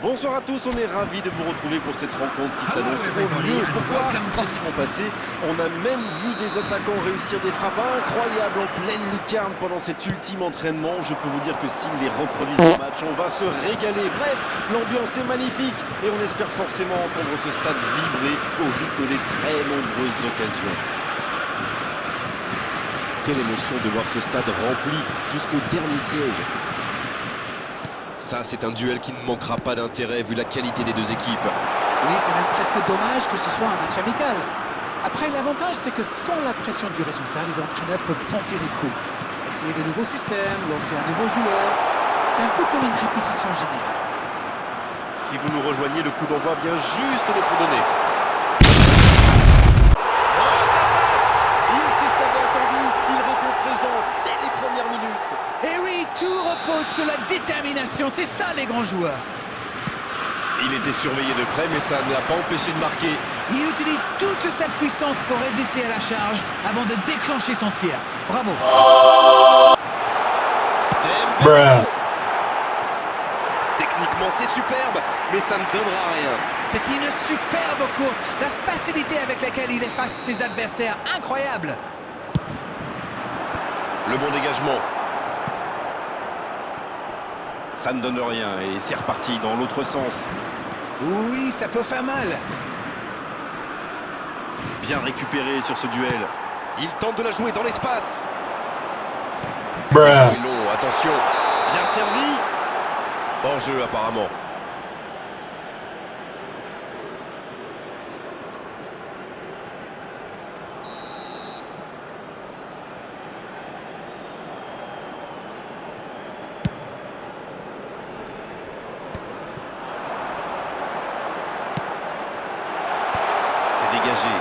Bonsoir à tous, on est ravis de vous retrouver pour cette rencontre qui s'annonce au mieux. Pourquoi? Parce qu'ils m'ont passé. On a même vu des attaquants réussir des frappes incroyables en pleine lucarne pendant cet ultime entraînement. Je peux vous dire que s'ils les reproduisent dans le match, on va se régaler. Bref, l'ambiance est magnifique et on espère forcément entendre ce stade vibrer au rythme des très nombreuses occasions. Quelle émotion de voir ce stade rempli jusqu'au dernier siège. Ça, c'est un duel qui ne manquera pas d'intérêt vu la qualité des deux équipes. Oui, c'est même presque dommage que ce soit un match amical. Après, l'avantage, c'est que sans la pression du résultat, les entraîneurs peuvent tenter des coups. Essayer de nouveaux systèmes, lancer un nouveau joueur. C'est un peu comme une répétition générale. Si vous nous rejoignez, le coup d'envoi vient juste d'être donné. Et oui, tout repose sur la détermination, c'est ça les grands joueurs. Il était surveillé de près, mais ça ne l'a pas empêché de marquer. Il utilise toute sa puissance pour résister à la charge avant de déclencher son tir. Bravo. Techniquement, c'est superbe, mais ça ne donnera rien. C'est une superbe course. La facilité avec laquelle il efface ses adversaires, incroyable. Le bon dégagement. Ça ne donne rien et c'est reparti dans l'autre sens. Oui, ça peut faire mal. Bien récupéré sur ce duel. Il tente de la jouer dans l'espace. C'est long, attention. Bien servi. Hors jeu apparemment. Dégagé.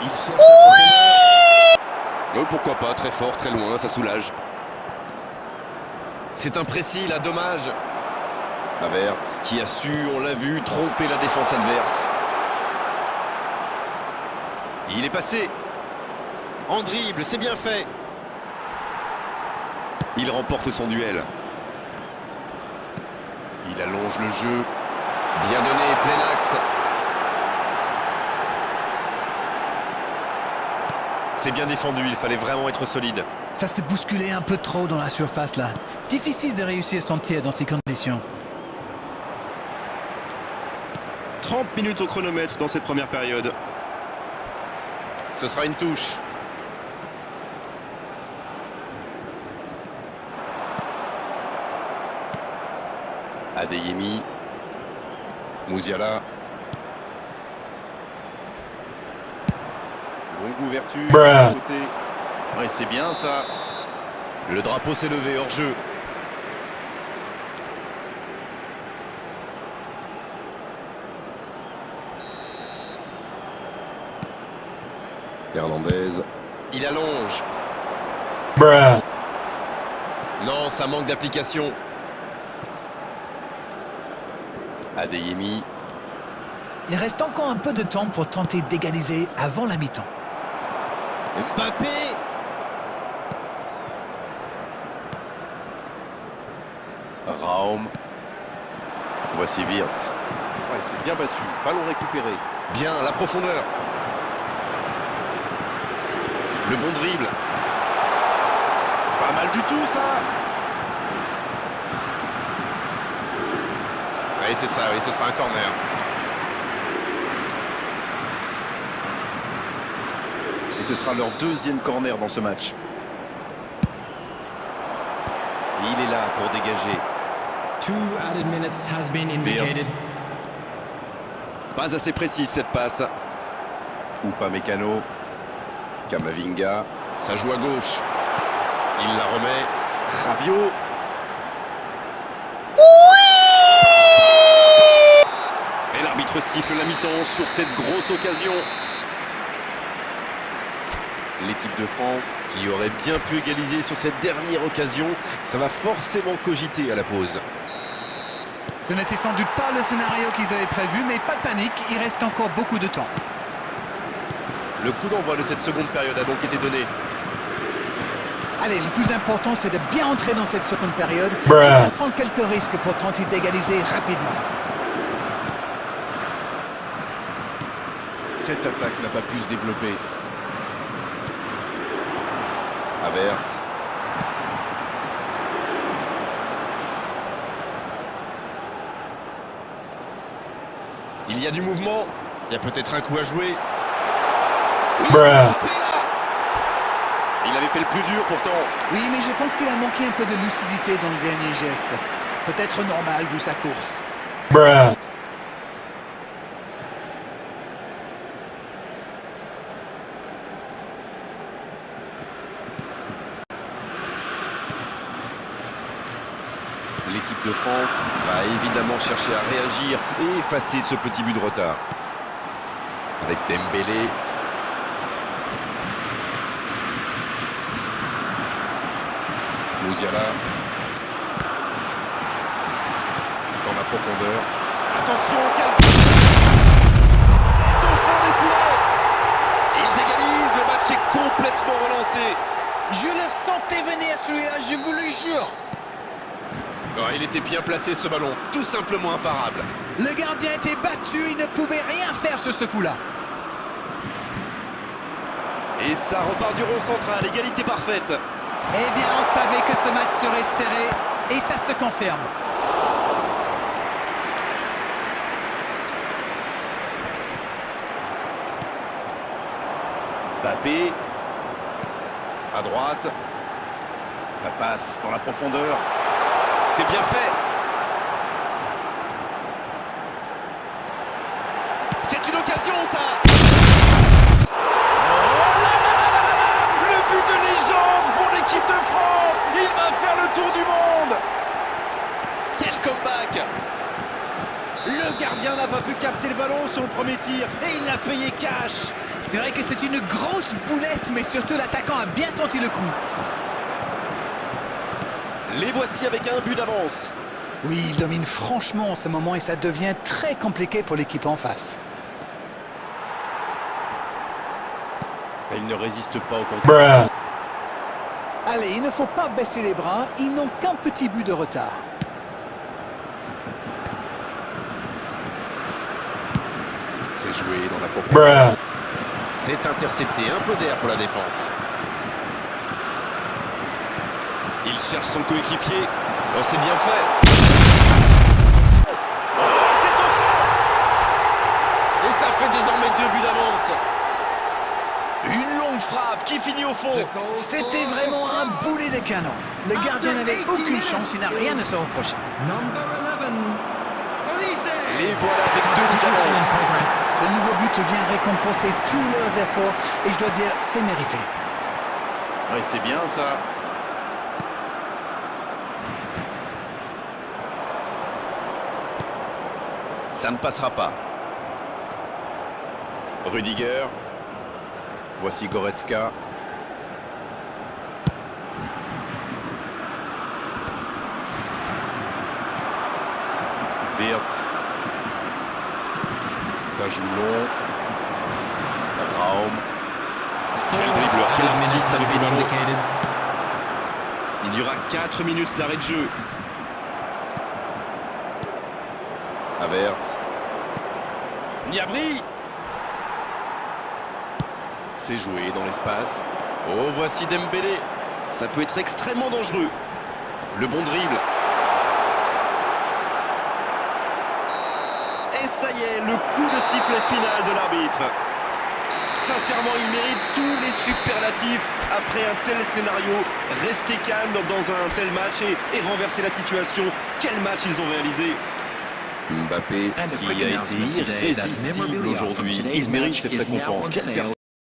Il cherche la profondeur. Pourquoi pas, très fort, très loin, ça soulage. C'est imprécis là, dommage. Havertz qui a su, on l'a vu, tromper la défense adverse. Il est passé. En dribble, c'est bien fait. Il remporte son duel. Il allonge le jeu. Bien donné, plein axe. C'est bien défendu, il fallait vraiment être solide. Ça s'est bousculé un peu trop dans la surface là. Difficile de réussir son tir dans ces conditions. 30 minutes au chronomètre dans cette première période. Ce sera une touche. Adeyemi. Musiala. Longue ouverture. Côté. Ouais, c'est bien ça. Le drapeau s'est levé hors jeu. Hernandez. Il allonge. Non, ça manque d'application. Adeyemi. Il reste encore un peu de temps pour tenter d'égaliser avant la mi-temps. Mbappé. Raum. Voici Wirtz. Ouais, c'est bien battu. Ballon récupéré. Bien, la profondeur. Le bon dribble. Pas mal du tout, ça. Oui, c'est ça, oui, ce sera un corner. Et ce sera leur deuxième corner dans ce match. Et il est là pour dégager. 2 added minutes has been indicated. Pas assez précise cette passe. Upamecano. Camavinga. Ça joue à gauche. Il la remet. Rabiot. Et l'arbitre siffle la mi-temps sur cette grosse occasion. L'équipe de France qui aurait bien pu égaliser sur cette dernière occasion, ça va forcément cogiter à la pause. Ce n'était sans doute pas le scénario qu'ils avaient prévu, mais pas de panique, il reste encore beaucoup de temps. Le coup d'envoi de cette seconde période a donc été donné. Allez, le plus important, c'est de bien entrer dans cette seconde période et Bruh. de prendre quelques risques pour tenter d'égaliser rapidement. Cette attaque n'a pas pu se développer. Havertz. Il y a du mouvement. Il y a peut-être un coup à jouer. Oui, Bruh. il avait fait le plus dur pourtant. Oui, mais je pense qu'il a manqué un peu de lucidité dans le dernier geste. Peut-être normal vu sa course. Bruh. L'équipe de France va évidemment chercher à réagir et effacer ce petit but de retard. Avec Dembélé. Musiala. Dans la profondeur. Attention, occasion. C'est au fond des filets. Ils égalisent, le match est complètement relancé. Je le sentais venir celui-là, je vous le jure. Oh, il était bien placé ce ballon, tout simplement imparable. Le gardien était battu, il ne pouvait rien faire sur ce coup-là. Et ça repart du rond central, égalité parfaite. Eh bien, on savait que ce match serait serré, et ça se confirme. Mbappé. À droite. La passe dans la profondeur. C'est bien fait. C'est une occasion, ça. Oh là là là là là. Le but de légende pour l'équipe de France. Il va faire le tour du monde. Quel comeback. Le gardien n'a pas pu capter le ballon sur le premier tir et il l'a payé cash. C'est vrai que c'est une grosse boulette, mais surtout l'attaquant a bien senti le coup. Les voici avec un but d'avance. Oui, il domine franchement en ce moment et ça devient très compliqué pour l'équipe en face. Il ne résiste pas au contact. Bruh. Allez, il ne faut pas baisser les bras, ils n'ont qu'un petit but de retard. C'est joué dans la profondeur. Bruh. C'est intercepté, un peu d'air pour la défense. Il cherche son coéquipier. Oh, c'est bien fait. Oh, c'est au fond. Et ça fait désormais 2 buts d'avance. Une longue frappe qui finit au fond. C'était vraiment un boulet de canon. Le gardien n'avait aucune chance, il n'a rien à se reprocher. Number 11, Olise. Les voilà avec 2 buts d'avance. Ce nouveau but vient récompenser tous leurs efforts et je dois dire, c'est mérité. Oui, c'est bien ça. Ça ne passera pas. Rudiger. Voici Goretzka. Wirtz. Ça joue long. Raum. Quel dribbleur, quel 5 minutes artiste has avec le been ballon. indicated. Il y aura 4 minutes d'arrêt de jeu. Havertz. Niabri. C'est joué dans l'espace. Oh, voici Dembélé. Ça peut être extrêmement dangereux. Le bon dribble. Et ça y est, le coup de sifflet final de l'arbitre. Sincèrement, il mérite tous les superlatifs après un tel scénario. Rester calme dans un tel match et renverser la situation. Quel match ils ont réalisé. Mbappé, And a qui quick a été announcement today that irrésistible memorabilia from aujourd'hui. today's Il mérite match cette is now récompense. on Quelle sale. performance.